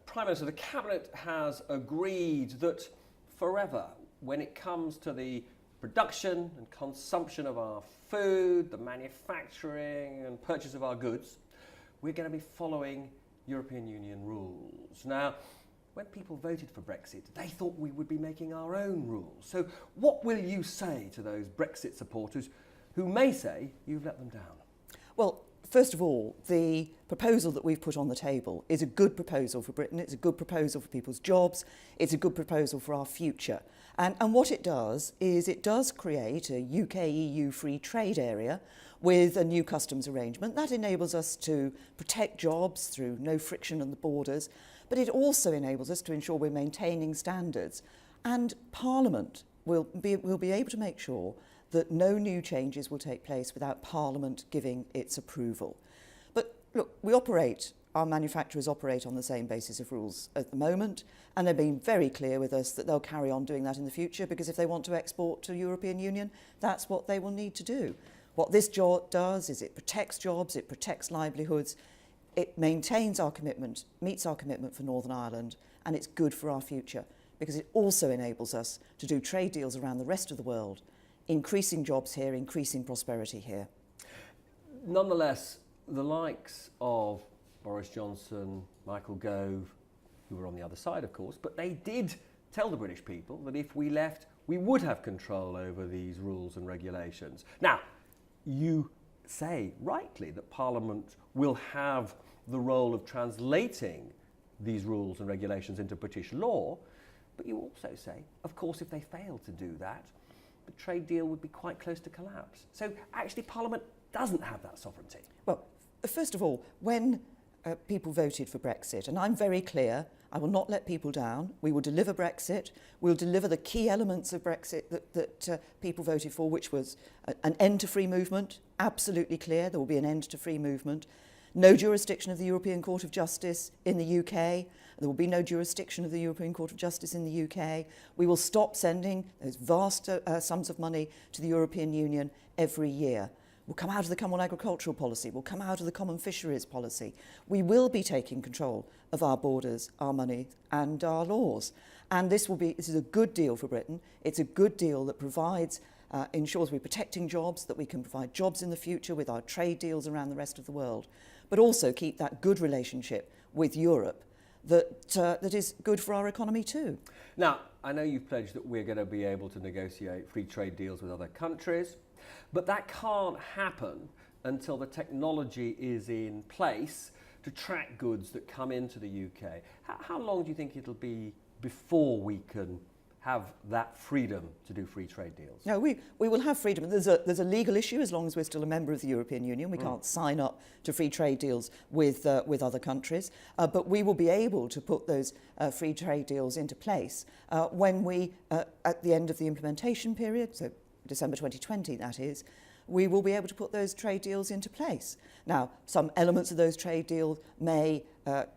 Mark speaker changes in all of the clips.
Speaker 1: Prime Minister, the Cabinet has agreed that forever, when it comes to the production and consumption of our food, the manufacturing and purchase of our goods, we're going to be following European Union rules. Now, when people voted for Brexit, they thought we would be making our own rules. So what will you say to those Brexit supporters who may say you've let them down?
Speaker 2: Well, first of all, the proposal that we've put on the table is a good proposal for Britain. It's a good proposal for people's jobs. It's a good proposal for our future. And what it does is it does create a UK-EU free trade area with a new customs arrangement. That enables us to protect jobs through no friction on the borders, but it also enables us to ensure we're maintaining standards. And Parliament will be able to make sure that no new changes will take place without Parliament giving its approval. But look, our manufacturers operate on the same basis of rules at the moment, and they've been very clear with us that they'll carry on doing that in the future, because if they want to export to the European Union, that's what they will need to do. What this does is it protects jobs, it protects livelihoods, it maintains our commitment, meets our commitment for Northern Ireland, and it's good for our future, because it also enables us to do trade deals around the rest of the world, increasing jobs here, increasing prosperity here.
Speaker 1: Nonetheless, the likes of Boris Johnson, Michael Gove, who were on the other side, of course, but they did tell the British people that if we left, we would have control over these rules and regulations. Now, you say rightly that Parliament will have the role of translating these rules and regulations into British law, but you also say, of course, if they fail to do that, the trade deal would be quite close to collapse. So actually Parliament doesn't have that sovereignty.
Speaker 2: Well, first of all, when people voted for Brexit, and I'm very clear, I will not let people down. We will deliver Brexit. We'll deliver the key elements of Brexit that people voted for, which was an end to free movement, absolutely clear. There will be an end to free movement. No jurisdiction of the European Court of Justice in the UK. There will be no jurisdiction of the European Court of Justice in the UK. We will stop sending those vast sums of money to the European Union every year. We'll come out of the Common Agricultural Policy. We'll come out of the Common Fisheries Policy. We will be taking control of our borders, our money and our laws. And this is a good deal for Britain. It's a good deal that ensures we're protecting jobs, that we can provide jobs in the future with our trade deals around the rest of the world, but also keep that good relationship with Europe that is good for our economy too.
Speaker 1: Now, I know you've pledged that we're going to be able to negotiate free trade deals with other countries, but that can't happen until the technology is in place to track goods that come into the UK. How long do you think it'll be before we can have that freedom to do free trade deals?
Speaker 2: No, we will have freedom. There's a legal issue as long as we're still a member of the European Union. We can't sign up to free trade deals with other countries, but we will be able to put those free trade deals into place when we, at the end of the implementation period, so December 2020 that is, we will be able to put those trade deals into place. Now, some elements of those trade deals may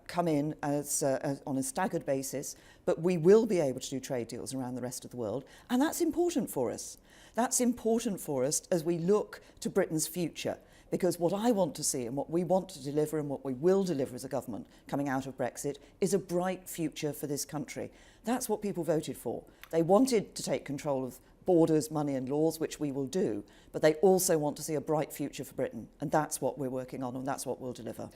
Speaker 2: come in as on a staggered basis, but we will be able to do trade deals around the rest of the world, and that's important for us. That's important for us as we look to Britain's future, because what I want to see and what we want to deliver and what we will deliver as a government coming out of Brexit is a bright future for this country. That's what people voted for. They wanted to take control of borders, money and laws, which we will do, but they also want to see a bright future for Britain, and that's what we're working on and that's what we'll deliver.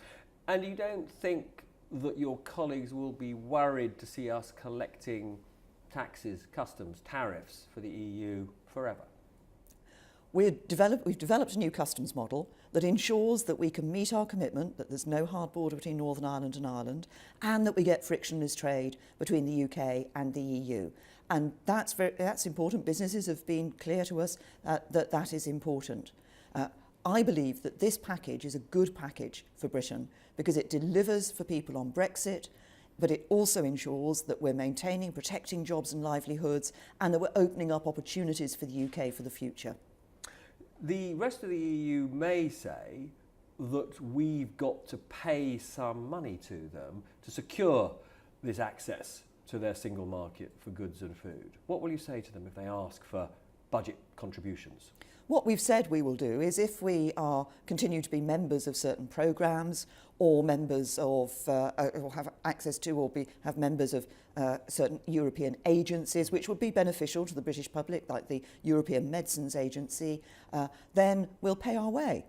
Speaker 1: And you don't think that your colleagues will be worried to see us collecting taxes, customs, tariffs for the EU forever?
Speaker 2: We've developed a new customs model that ensures that we can meet our commitment that there's no hard border between Northern Ireland and Ireland, and that we get frictionless trade between the UK and the EU. And that's important. Businesses have been clear to us that is important. I believe that this package is a good package for Britain because it delivers for people on Brexit, but it also ensures that we're maintaining, protecting jobs and livelihoods, and that we're opening up opportunities for the UK for the future.
Speaker 1: The rest of the EU may say that we've got to pay some money to them to secure this access to their single market for goods and food. What will you say to them if they ask for budget contributions?
Speaker 2: What we've said we will do is if we continue to be members of certain programmes or members of, or have access to or have members of certain European agencies which would be beneficial to the British public, like the European Medicines Agency, then we'll pay our way.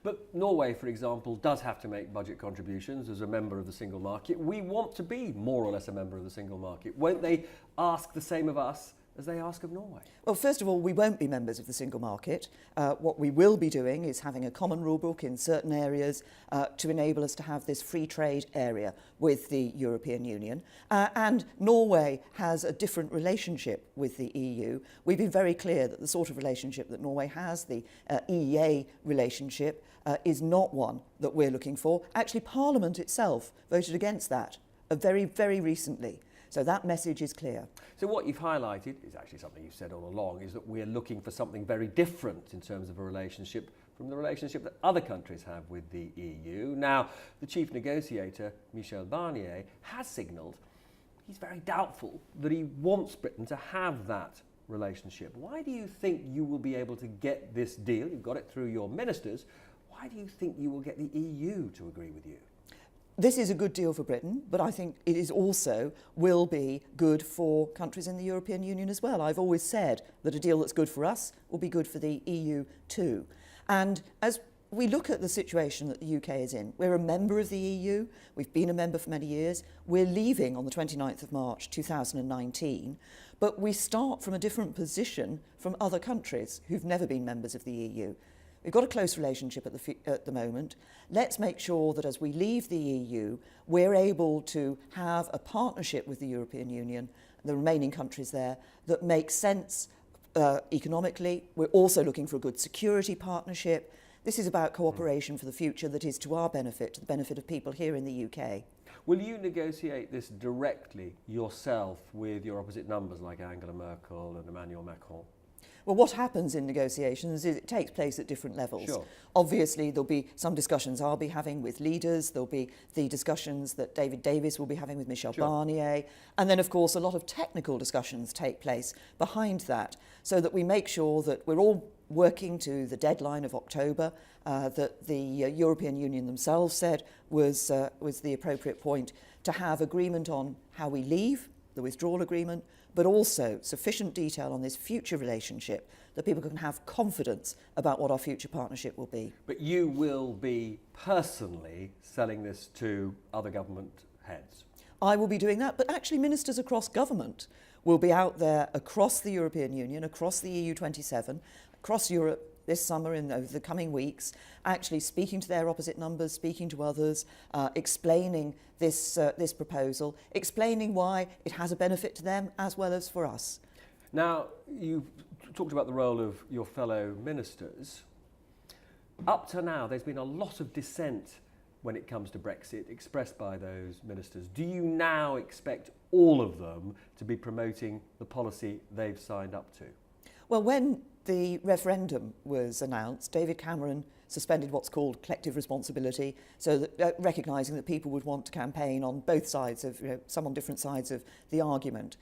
Speaker 1: But Norway, for example, does have to make budget contributions as a member of the single market. We want to be more or less a member of the single market. Won't they ask the same of us as they ask of Norway?
Speaker 2: Well, first of all, we won't be members of the single market. What we will be doing is having a common rule book in certain areas to enable us to have this free trade area with the European Union. And Norway has a different relationship with the EU. We've been very clear that the sort of relationship that Norway has, the EEA relationship, is not one that we're looking for. Actually, Parliament itself voted against that very, very recently. So that message is clear.
Speaker 1: So what you've highlighted is actually something you've said all along, is that we're looking for something very different in terms of a relationship from the relationship that other countries have with the EU. Now, the chief negotiator, Michel Barnier, has signalled he's very doubtful that he wants Britain to have that relationship. Why do you think you will be able to get this deal? You've got it through your ministers. Why do you think you will get the EU to agree with you?
Speaker 2: This is a good deal for Britain, but I think it is also will be good for countries in the European Union as well. I've always said that a deal that's good for us will be good for the EU too. And as we look at the situation that the UK is in, we're a member of the EU, we've been a member for many years, we're leaving on the 29th of March 2019, but we start from a different position from other countries who've never been members of the EU. We've got a close relationship at the moment. Let's make sure that as we leave the EU, we're able to have a partnership with the European Union, the remaining countries there, that makes sense economically. We're also looking for a good security partnership. This is about cooperation for the future that is to our benefit, to the benefit of people here in the UK.
Speaker 1: Will you negotiate this directly yourself with your opposite numbers like Angela Merkel and Emmanuel Macron?
Speaker 2: Well, what happens in negotiations is it takes place at different levels.
Speaker 1: Sure.
Speaker 2: Obviously, there'll be some discussions I'll be having with leaders. There'll be the discussions that David Davis will be having with Michel Barnier. And then, of course, a lot of technical discussions take place behind that so that we make sure that we're all working to the deadline of October that the European Union themselves said was the appropriate point to have agreement on how we leave, the withdrawal agreement, but also sufficient detail on this future relationship that people can have confidence about what our future partnership will be.
Speaker 1: But you will be personally selling this to other government heads?
Speaker 2: I will be doing that, but actually ministers across government will be out there across the European Union, across the EU27, across Europe this summer in over the coming weeks, actually speaking to their opposite numbers, speaking to others, explaining this proposal, explaining why it has a benefit to them as well as for us.
Speaker 1: Now, you've talked about the role of your fellow ministers. Up to now, there's been a lot of dissent when it comes to Brexit expressed by those ministers. Do you now expect all of them to be promoting the policy they've signed up to?
Speaker 2: Well, when the referendum was announced, David Cameron suspended what's called collective responsibility, so that recognising that people would want to campaign on both sides of, some on different sides of the argument.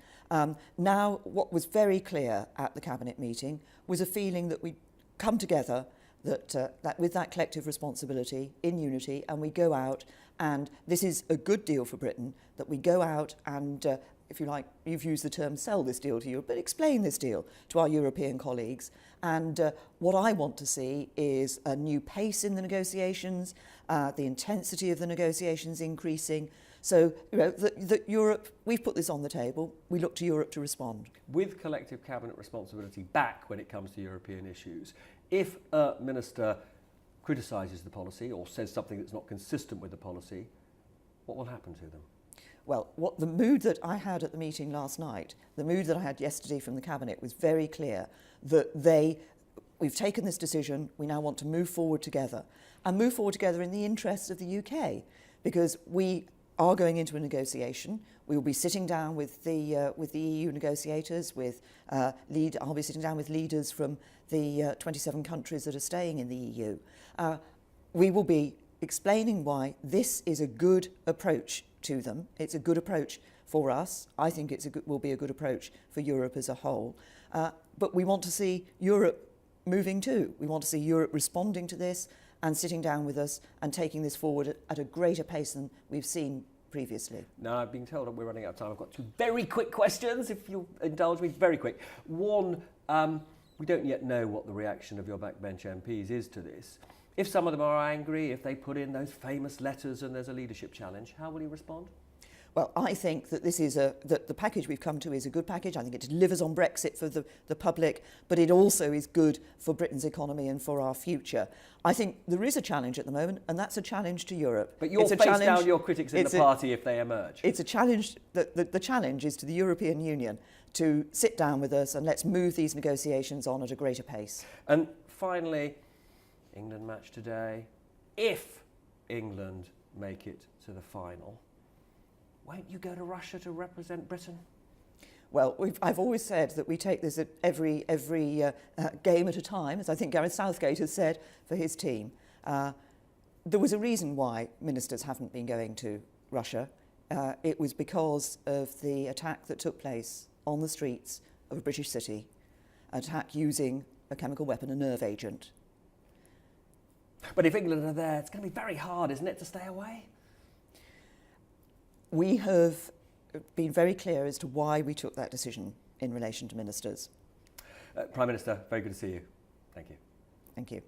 Speaker 2: Now, what was very clear at the cabinet meeting was a feeling that we'd come together, that with that collective responsibility in unity, and we go out, and this is a good deal for Britain, that we go out and if you like, you've used the term sell this deal to Europe, but explain this deal to our European colleagues. And what I want to see is a new pace in the negotiations, the intensity of the negotiations increasing. So, that Europe, we've put this on the table, we look to Europe to respond.
Speaker 1: With collective cabinet responsibility back when it comes to European issues, if a minister criticises the policy or says something that's not consistent with the policy, what will happen to them?
Speaker 2: Well, the mood that I had at the meeting last night, the mood that I had yesterday from the Cabinet was very clear that we've taken this decision, we now want to move forward together, and move forward together in the interests of the UK, because we are going into a negotiation. We will be sitting down with the EU negotiators, I'll be sitting down with leaders from the 27 countries that are staying in the EU. We will be explaining why this is a good approach to them. It's a good approach for us. I think will be a good approach for Europe as a whole. But we want to see Europe moving too. We want to see Europe responding to this and sitting down with us and taking this forward at a greater pace than we've seen previously.
Speaker 1: Now, I've been told that we're running out of time. I've got 2 very quick questions, if you'll indulge me, very quick. One, we don't yet know what the reaction of your backbench MPs is to this. If some of them are angry, if they put in those famous letters and there's a leadership challenge, how will you respond?
Speaker 2: Well, I think that this is that the package we've come to is a good package. I think it delivers on Brexit for the public, but it also is good for Britain's economy and for our future. I think there is a challenge at the moment, and that's a challenge to Europe.
Speaker 1: But you'll face down your critics in the party if they emerge.
Speaker 2: It's a challenge. The challenge is to the European Union to sit down with us and let's move these negotiations on at a greater pace.
Speaker 1: And finally, England match today. If England make it to the final, won't you go to Russia to represent Britain?
Speaker 2: Well, I've always said that we take this at every game at a time, as I think Gareth Southgate has said for his team. There was a reason why ministers haven't been going to Russia. It was because of the attack that took place on the streets of a British city, an attack using a chemical weapon, a nerve agent.
Speaker 1: But if England are there, it's going to be very hard, isn't it, to stay away?
Speaker 2: We have been very clear as to why we took that decision in relation to ministers.
Speaker 1: Prime Minister, very good to see you. Thank you.
Speaker 2: Thank you.